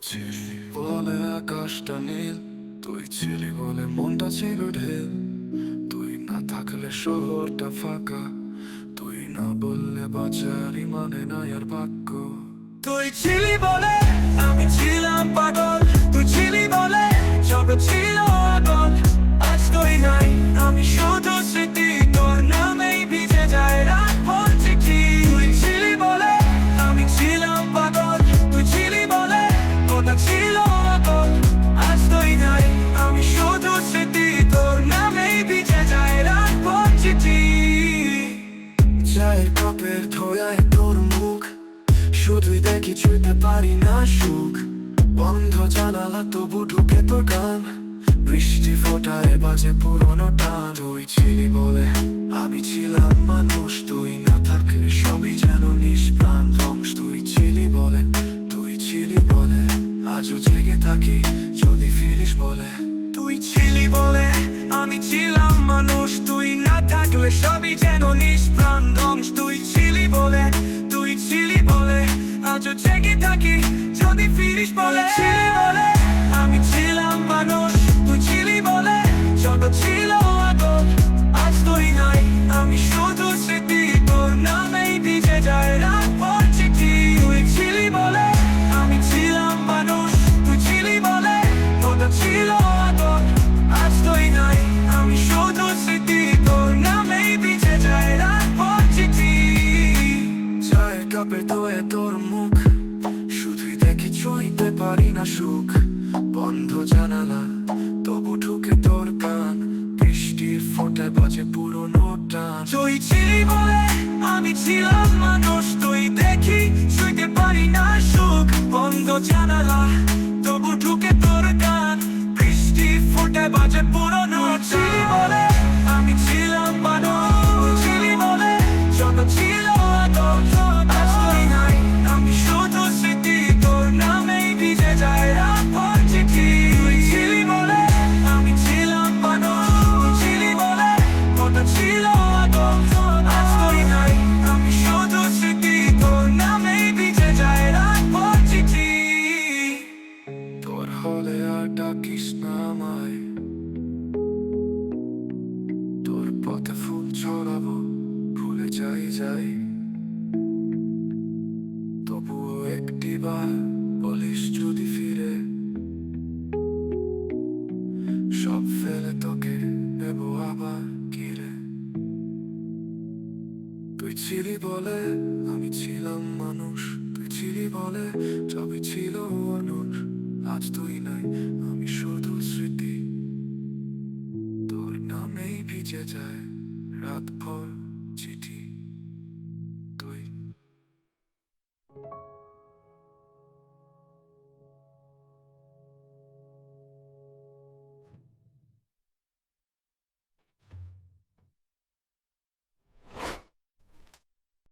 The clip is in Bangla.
ছিলি বলে আকাশটা নীল, তুই ছিলি বলে মনটা ছিল ঢেল। তুই না থাকলে শহরটা ফাঁকা, তুই না বললে বাঁচারই মানে নাই আর বাক্য। তুই ছিলি বলে আমি ছিলাম পাগল, তুই ছিলি বলে জগৎ ছিল আগল। আজ তুই নাই, আমি শুধু স্মৃতি, তোর নামেই ভিজে যায় রাত ভর চিঠি। তুই ছিলি বলে আমি ছিলাম পাগল, তুই ছিলি বলে কথা ছিল আগল। আজ তুই নাই, আমি শুধু স্মৃতি, তোর নামেই ভিজে যায় রাত ভর চিঠি। চায়ের কাপের ধোয়ায় তোর মুখ, শুধুই দেখি ছুঁতে পারি না সুখ। বন্ধ জানালা তবু ঢুকে তোর গান, বৃষ্টি ফোটায় বাজে পুরোনো টান। তুই ছিলি বলে আমি ছিলাম মানুষ, তুই না থাকলে সবই যেন নিষ্প্রাণ ধ্বংস। তুই ছিলি বলে, তুই ছিলি বলে আজও জেগে থাকি যদি ফিরিস বলে। তুই ছিলি বলে আমি ছিলাম মানুষ, তুই না থাকলে সবই যেন নিষ্প্রাণ ধ্বংস। তুই ছিলি বলে, তুই ছিলি বলে আজও জেগে থাকি যদি ফিরিস বলে। ছিলি বলে আমি ছিলাম মানুষ, তুই ছিলি বলে যত ছিল আগল। আজ তুই নাই, আমি শুধু স্মৃতি, তোর নামেই ভিজে যায় রাত ভর চিঠি। তুই ছিলি বলে আমি ছিলাম মানুষ, তুই ছিলি বলে কথা ছিল আগল। আজ তুই নাই, আমি শুধু স্মৃতি, তোর নামেই ভিজে যায় রাত ভর চিঠি। চায়ের কাপে ধোয়ে তোর মুখ, শুধুই দেখি ছুঁইতে পারি না সুখ। বন্ধ জানালা তবু ঢুকে তোর কান, বৃষ্টির ফোঁটায় বাজে পুরোনো টান। তুই ছিলি বলে আমি ছিলাম মানুষ, তুই দেখি ছুঁইতে পারি না সুখ। বন্ধ জানালা তবু ঢুকে তোর গান, বৃষ্টি ফোঁটে বাজে পুরোনো। ছিলি বলে আমি ছিলাম মানুষ, ছিলি বলে যত ছিল আগল। আজ তুই নাই, আমি শুধু স্মৃতি, তোর নামেই ভিজে যায় রাত ভর চিঠি। তুই ছিলি বলে আমি ছিলাম মানুষ, ছিলি বলে কথা ছিল আগল। আজ তুই নাই, আমি শুধু স্মৃতি, তোর নামেই ভিজে যায় রাত ভর চিঠি। তোর হলে আর ডাকিস না আমায়, তোর পথে ফুল ছড়াবো ভুলে যাই। তবুও একটি বার বলিস যদি ফিরে, সব ফেলে তোকে নেব আবার ঘিরে। তুই ছিলি বলে আমি ছিলাম মানুষ, তুই ছিলি বলে সবই ছিল মানুষ। আজ তুই নাই, আমি শুধু স্মৃতি, তোর নামেই ভিজে যায় রাত ভর চিঠি। তুই